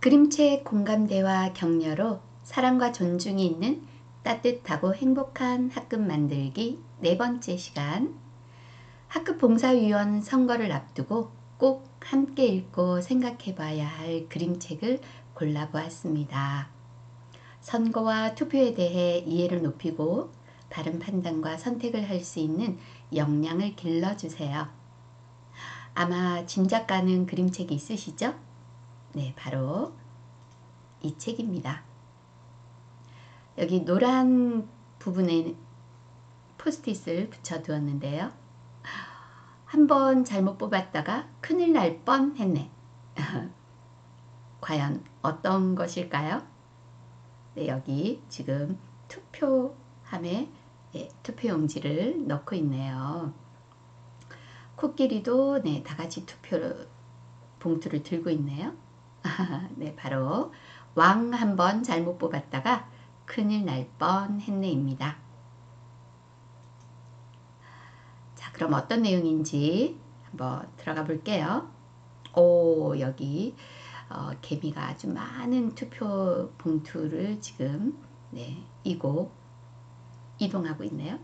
그림체의 공감대와 격려로 사랑과 존중이 있는 따뜻하고 행복한 학급 만들기 네 번째 시간. 학급 봉사위원 선거를 앞두고 꼭 함께 읽고 생각해 봐야 할 그림책을 골라보았습니다. 선거와 투표에 대해 이해를 높이고 바른 판단과 선택을 할 수 있는 역량을 길러주세요. 아마 짐작 가는 그림책이 있으시죠? 네, 바로 이 책입니다. 여기 노란 부분에 포스트잇을 붙여두었는데요. 한번 잘못 뽑았다가 큰일 날 뻔했네. 과연 어떤 것일까요? 네, 여기 지금 투표함에 투표용지를 넣고 있네요. 코끼리도 다 같이 투표 봉투를 들고 있네요. 네, 바로 왕 한번 잘못 뽑았다가 큰일 날 뻔했네입니다. 자, 그럼 어떤 내용인지 한번 들어가 볼게요. 오, 여기 개미가 아주 많은 투표 봉투를 지금 이동하고 있네요.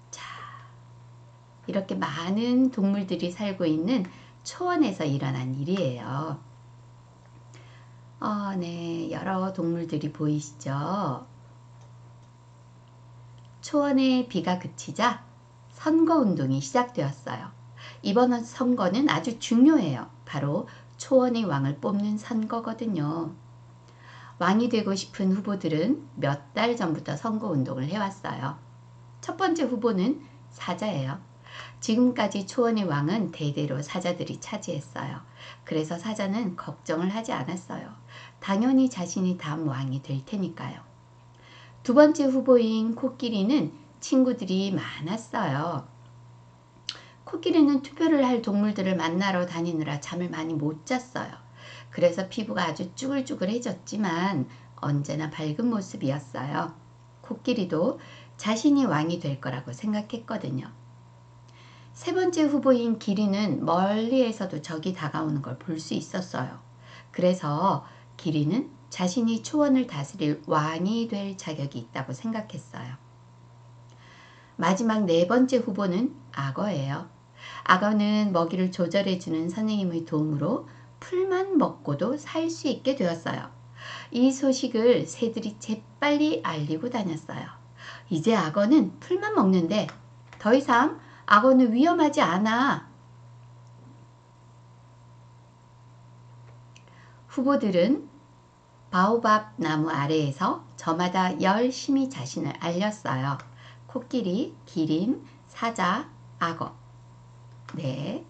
자, 이렇게 많은 동물들이 살고 있는 초원에서 일어난 일이에요. 네, 여러 동물들이 보이시죠? 초원에 비가 그치자 선거운동이 시작되었어요. 이번 선거는 아주 중요해요. 바로 초원의 왕을 뽑는 선거거든요. 왕이 되고 싶은 후보들은 몇 달 전부터 선거운동을 해왔어요. 첫 번째 후보는 사자예요. 지금까지 초원의 왕은 대대로 사자들이 차지했어요. 그래서 사자는 걱정을 하지 않았어요. 당연히 자신이 다음 왕이 될 테니까요. 두 번째 후보인 코끼리는 친구들이 많았어요. 코끼리는 투표를 할 동물들을 만나러 다니느라 잠을 많이 못 잤어요. 그래서 피부가 아주 쭈글쭈글해졌지만 언제나 밝은 모습이었어요. 코끼리도 자신이 왕이 될 거라고 생각했거든요. 세 번째 후보인 기린은 멀리에서도 적이 다가오는 걸 볼 수 있었어요. 그래서 기린은 자신이 초원을 다스릴 왕이 될 자격이 있다고 생각했어요. 마지막 네 번째 후보는 악어예요. 악어는 먹이를 조절해주는 선생님의 도움으로 풀만 먹고도 살 수 있게 되었어요. 이 소식을 새들이 재빨리 알리고 다녔어요. 이제 악어는 풀만 먹는데 더 이상 악어는 위험하지 않아. 후보들은 바오밥 나무 아래에서 저마다 열심히 자신을 알렸어요. 코끼리, 기린, 사자, 악어. 네.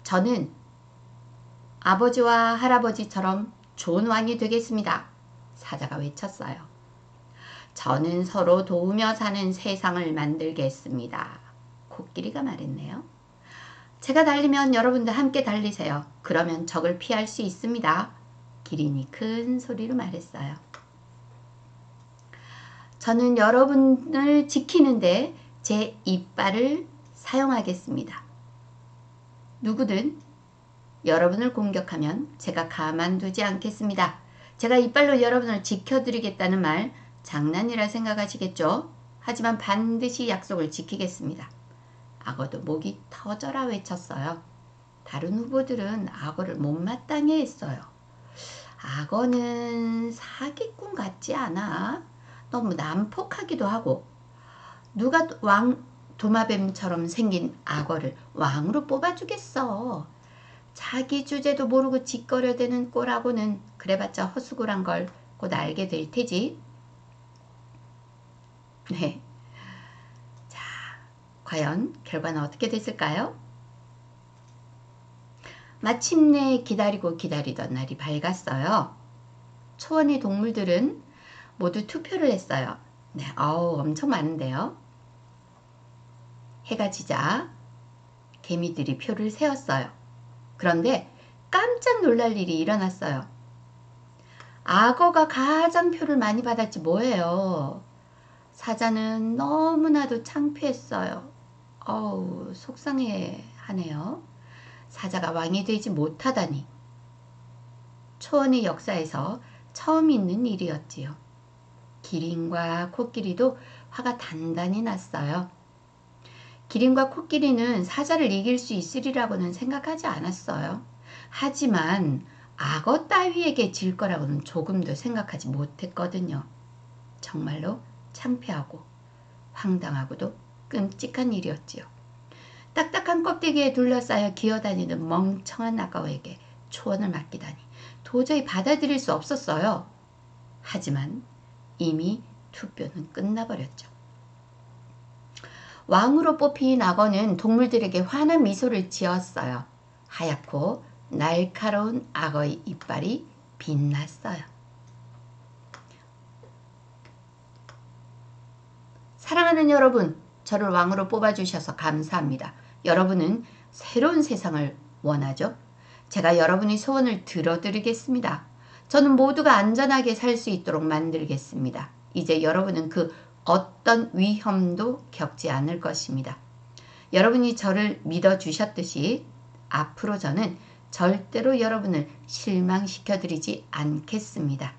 저는 아버지와 할아버지처럼 좋은 왕이 되겠습니다. 사자가 외쳤어요. 저는 서로 도우며 사는 세상을 만들겠습니다. 코끼리가 말했네요. 제가 달리면 여러분도 함께 달리세요. 그러면 적을 피할 수 있습니다. 기린이 큰 소리로 말했어요. 저는 여러분을 지키는데 제 이빨을 사용하겠습니다. 누구든 여러분을 공격하면 제가 가만두지 않겠습니다. 제가 이빨로 여러분을 지켜드리겠다는 말 장난이라 생각하시겠죠? 하지만 반드시 약속을 지키겠습니다. 악어도 목이 터져라 외쳤어요. 다른 후보들은 악어를 못마땅해 했어요. 악어는 사기꾼 같지 않아? 너무 난폭하기도 하고 누가 도마뱀처럼 생긴 악어를 왕으로 뽑아주겠어. 자기 주제도 모르고 짓거려대는 꼴하고는 그래봤자 헛수고란 걸 곧 알게 될 테지. 네. 자, 과연 결과는 어떻게 됐을까요? 마침내 기다리고 기다리던 날이 밝았어요. 초원의 동물들은 모두 투표를 했어요. 네, 엄청 많은데요. 해가 지자 개미들이 표를 세웠어요. 그런데 깜짝 놀랄 일이 일어났어요. 악어가 가장 표를 많이 받았지 뭐예요. 사자는 너무나도 창피했어요. 속상해 하네요. 사자가 왕이 되지 못하다니. 초원의 역사에서 처음 있는 일이었지요. 기린과 코끼리도 화가 단단히 났어요. 기린과 코끼리는 사자를 이길 수 있으리라고는 생각하지 않았어요. 하지만 악어 따위에게 질 거라고는 조금도 생각하지 못했거든요. 정말로 창피하고 황당하고도 끔찍한 일이었지요. 딱딱한 껍데기에 둘러싸여 기어다니는 멍청한 악어에게 초원을 맡기다니 도저히 받아들일 수 없었어요. 하지만 이미 투표는 끝나버렸죠. 왕으로 뽑힌 악어는 동물들에게 환한 미소를 지었어요. 하얗고 날카로운 악어의 이빨이 빛났어요. 사랑하는 여러분, 저를 왕으로 뽑아주셔서 감사합니다. 여러분은 새로운 세상을 원하죠? 제가 여러분의 소원을 들어드리겠습니다. 저는 모두가 안전하게 살 수 있도록 만들겠습니다. 이제 여러분은 그 어떤 위험도 겪지 않을 것입니다. 여러분이 저를 믿어주셨듯이 앞으로 저는 절대로 여러분을 실망시켜드리지 않겠습니다.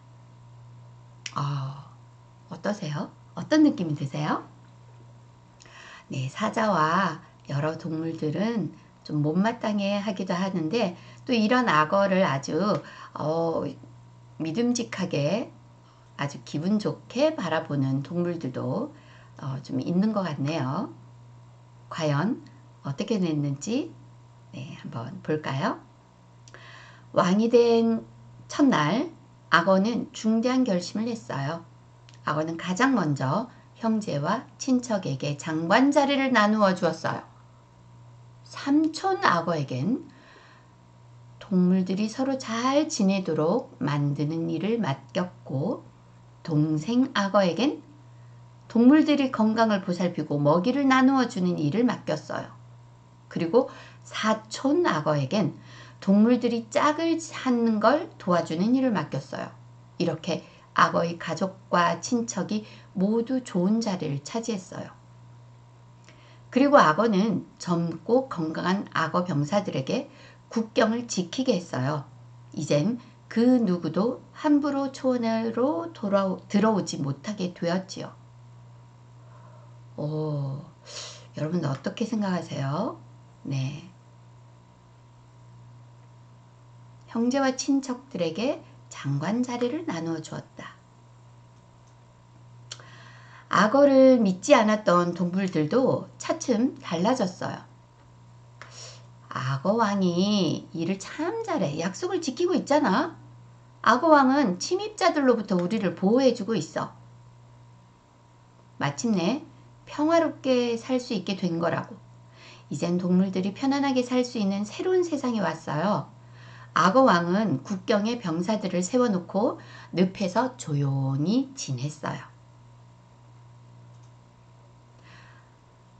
어떠세요? 어떤 느낌이 드세요? 네, 사자와 여러 동물들은 좀 못마땅해 하기도 하는데 또 이런 악어를 아주 믿음직하게 아주 기분 좋게 바라보는 동물들도 좀 있는 것 같네요. 과연 어떻게 냈는지 한번 볼까요? 왕이 된 첫날 악어는 중대한 결심을 했어요. 악어는 가장 먼저 형제와 친척에게 장관 자리를 나누어 주었어요. 삼촌 악어에겐 동물들이 서로 잘 지내도록 만드는 일을 맡겼고, 동생 악어에겐 동물들이 건강을 보살피고 먹이를 나누어 주는 일을 맡겼어요. 그리고 사촌 악어에겐 동물들이 짝을 찾는 걸 도와주는 일을 맡겼어요. 이렇게 악어의 가족과 친척이 모두 좋은 자리를 차지했어요. 그리고 악어는 젊고 건강한 악어 병사들에게 국경을 지키게 했어요. 이젠 그 누구도 함부로 초원으로 들어오지 못하게 되었지요. 여러분 어떻게 생각하세요? 네. 형제와 친척들에게 장관 자리를 나누어 주었다. 악어를 믿지 않았던 동물들도 차츰 달라졌어요. 악어왕이 일을 참 잘해. 약속을 지키고 있잖아. 악어왕은 침입자들로부터 우리를 보호해주고 있어. 마침내 평화롭게 살 수 있게 된 거라고. 이젠 동물들이 편안하게 살 수 있는 새로운 세상이 왔어요. 악어왕은 국경에 병사들을 세워놓고 늪에서 조용히 지냈어요.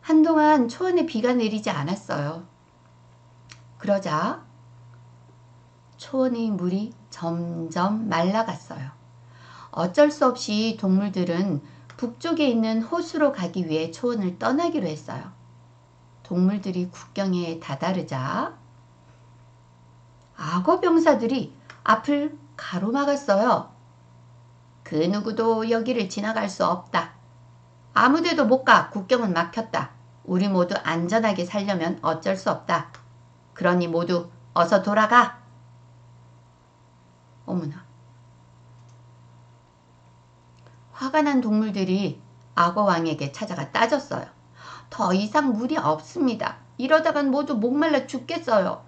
한동안 초원에 비가 내리지 않았어요. 그러자 초원의 물이 점점 말라갔어요. 어쩔 수 없이 동물들은 북쪽에 있는 호수로 가기 위해 초원을 떠나기로 했어요. 동물들이 국경에 다다르자 악어 병사들이 앞을 가로막았어요. 그 누구도 여기를 지나갈 수 없다. 아무데도 못 가. 국경은 막혔다. 우리 모두 안전하게 살려면 어쩔 수 없다. 그러니 모두 어서 돌아가. 어머나. 화가 난 동물들이 악어왕에게 찾아가 따졌어요. 더 이상 물이 없습니다. 이러다간 모두 목말라 죽겠어요.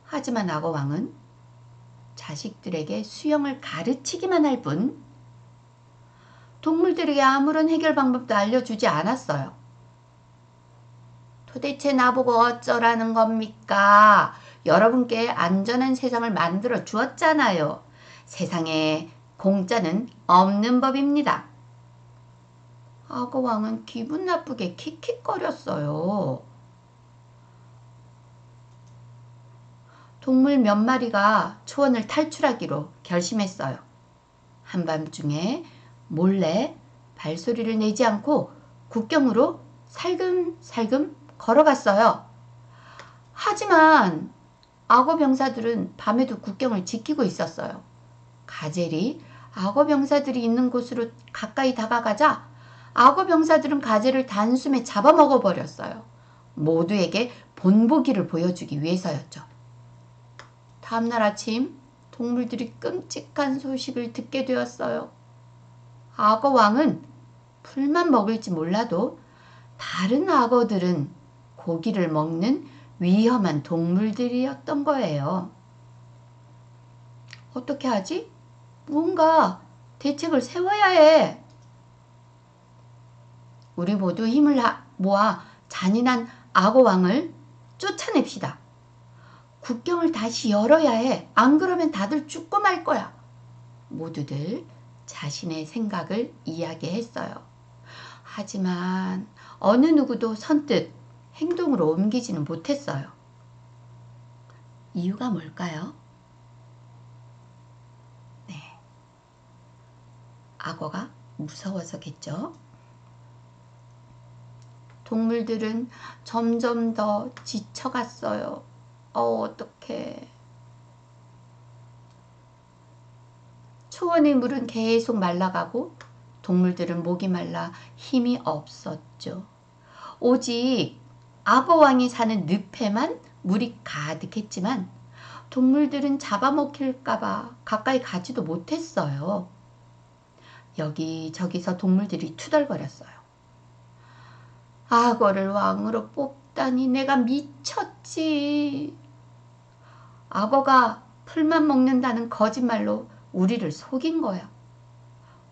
하지만 악어왕은 자식들에게 수영을 가르치기만 할 뿐 동물들에게 아무런 해결 방법도 알려주지 않았어요. 도대체 나보고 어쩌라는 겁니까? 여러분께 안전한 세상을 만들어 주었잖아요. 세상에 공짜는 없는 법입니다. 악어왕은 기분 나쁘게 킥킥거렸어요. 동물 몇 마리가 초원을 탈출하기로 결심했어요. 한밤중에 몰래 발소리를 내지 않고 국경으로 살금살금 걸어갔어요. 하지만 악어 병사들은 밤에도 국경을 지키고 있었어요. 가젤이 악어 병사들이 있는 곳으로 가까이 다가가자 악어 병사들은 가젤을 단숨에 잡아먹어 버렸어요. 모두에게 본보기를 보여주기 위해서였죠. 다음날 아침 동물들이 끔찍한 소식을 듣게 되었어요. 악어 왕은 풀만 먹을지 몰라도 다른 악어들은 고기를 먹는 위험한 동물들이었던 거예요. 어떻게 하지? 뭔가 대책을 세워야 해. 우리 모두 힘을 모아 잔인한 악어 왕을 쫓아냅시다. 국경을 다시 열어야 해. 안 그러면 다들 죽고 말 거야. 모두들 자신의 생각을 이야기했어요. 하지만 어느 누구도 선뜻 행동으로 옮기지는 못했어요. 이유가 뭘까요? 네, 악어가 무서워서겠죠. 동물들은 점점 더 지쳐갔어요. 어떡해. 초원의 물은 계속 말라가고 동물들은 목이 말라 힘이 없었죠. 오직 악어왕이 사는 늪에만 물이 가득했지만 동물들은 잡아먹힐까봐 가까이 가지도 못했어요. 여기저기서 동물들이 투덜거렸어요. 악어를 왕으로 뽑다니 내가 미쳤지. 악어가 풀만 먹는다는 거짓말로 우리를 속인 거야.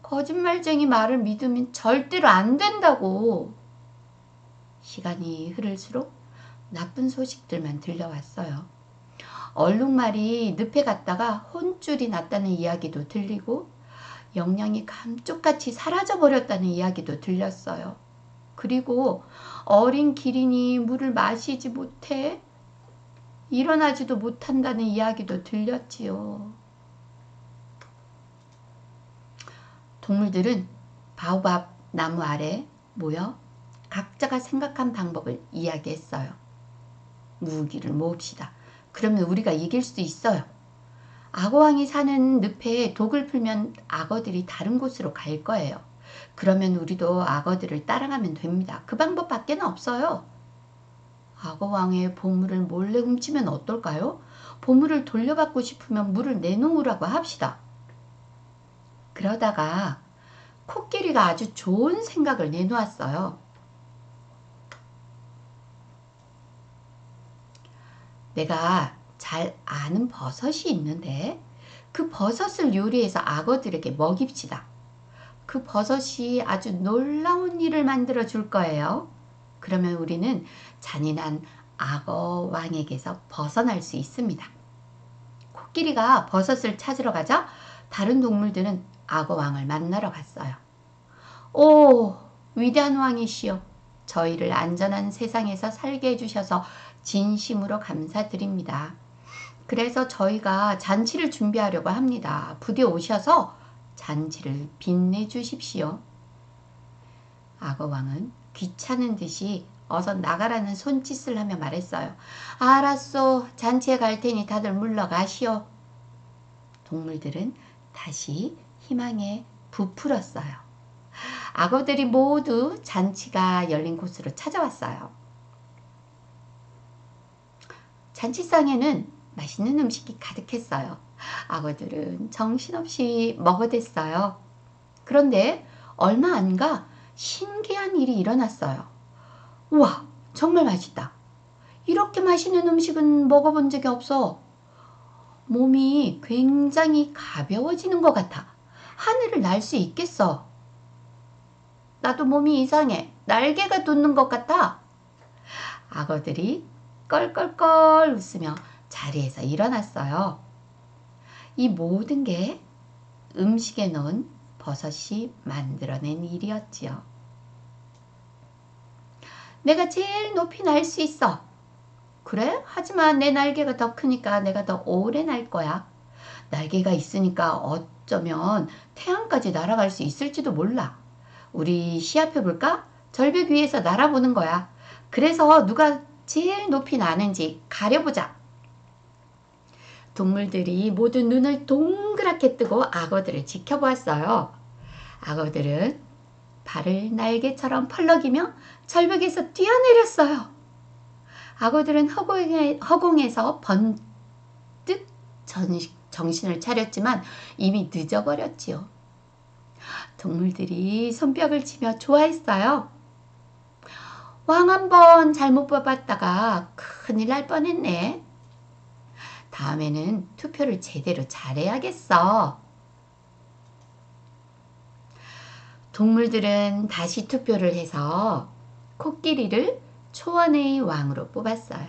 거짓말쟁이 말을 믿으면 절대로 안 된다고. 시간이 흐를수록 나쁜 소식들만 들려왔어요. 얼룩말이 늪에 갔다가 혼쭐이 났다는 이야기도 들리고 영양이 감쪽같이 사라져버렸다는 이야기도 들렸어요. 그리고 어린 기린이 물을 마시지 못해 일어나지도 못한다는 이야기도 들렸지요. 동물들은 바오밥 나무 아래 모여 각자가 생각한 방법을 이야기했어요. 무기를 모읍시다. 그러면 우리가 이길 수 있어요. 악어왕이 사는 늪에 독을 풀면 악어들이 다른 곳으로 갈 거예요. 그러면 우리도 악어들을 따라가면 됩니다. 그 방법밖에는 없어요. 악어왕의 보물을 몰래 훔치면 어떨까요? 보물을 돌려받고 싶으면 물을 내놓으라고 합시다. 그러다가 코끼리가 아주 좋은 생각을 내놓았어요. 내가 잘 아는 버섯이 있는데 그 버섯을 요리해서 악어들에게 먹입시다. 그 버섯이 아주 놀라운 일을 만들어 줄 거예요. 그러면 우리는 잔인한 악어 왕에게서 벗어날 수 있습니다. 코끼리가 버섯을 찾으러 가자 다른 동물들은 악어 왕을 만나러 갔어요. 오, 위대한 왕이시여. 저희를 안전한 세상에서 살게 해주셔서 진심으로 감사드립니다. 그래서 저희가 잔치를 준비하려고 합니다. 부디 오셔서 잔치를 빛내주십시오. 악어왕은 귀찮은 듯이 어서 나가라는 손짓을 하며 말했어요. 알았소. 잔치에 갈 테니 다들 물러가시오. 동물들은 다시 희망에 부풀었어요. 악어들이 모두 잔치가 열린 곳으로 찾아왔어요. 잔치상에는 맛있는 음식이 가득했어요. 악어들은 정신없이 먹어댔어요. 그런데 얼마 안 가 신기한 일이 일어났어요. 우와, 정말 맛있다. 이렇게 맛있는 음식은 먹어본 적이 없어. 몸이 굉장히 가벼워지는 것 같아. 하늘을 날 수 있겠어. 나도 몸이 이상해. 날개가 돋는 것 같아. 악어들이 껄껄껄 웃으며 자리에서 일어났어요. 이 모든 게 음식에 넣은 버섯이 만들어낸 일이었지요. 내가 제일 높이 날 수 있어. 그래? 하지만 내 날개가 더 크니까 내가 더 오래 날 거야. 날개가 있으니까 어쩌면 태양까지 날아갈 수 있을지도 몰라. 우리 시합해볼까? 절벽 위에서 날아보는 거야. 그래서 누가 제일 높이 나는지 가려보자. 동물들이 모두 눈을 동그랗게 뜨고 악어들을 지켜보았어요. 악어들은 발을 날개처럼 펄럭이며 절벽에서 뛰어내렸어요. 악어들은 허공에서 번뜩 정신을 차렸지만 이미 늦어버렸지요. 동물들이 손뼉을 치며 좋아했어요. 왕 한 번 잘못 뽑았다가 큰일 날 뻔했네. 다음에는 투표를 제대로 잘해야겠어. 동물들은 다시 투표를 해서 코끼리를 초원의 왕으로 뽑았어요.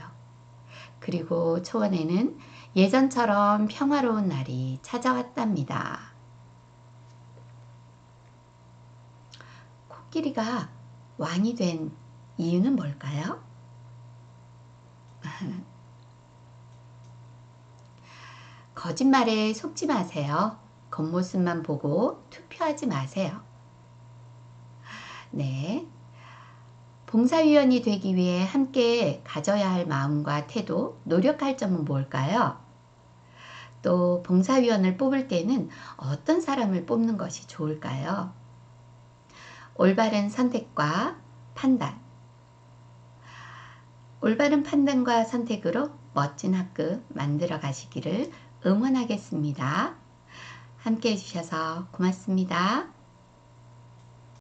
그리고 초원에는 예전처럼 평화로운 날이 찾아왔답니다. 코끼리가 왕이 된 이유는 뭘까요? 거짓말에 속지 마세요. 겉모습만 보고 투표하지 마세요. 네. 봉사위원이 되기 위해 함께 가져야 할 마음과 태도, 노력할 점은 뭘까요? 또 봉사위원을 뽑을 때는 어떤 사람을 뽑는 것이 좋을까요? 올바른 선택과 판단. 올바른 판단과 선택으로 멋진 학급 만들어 가시기를 응원하겠습니다. 함께 해주셔서 고맙습니다.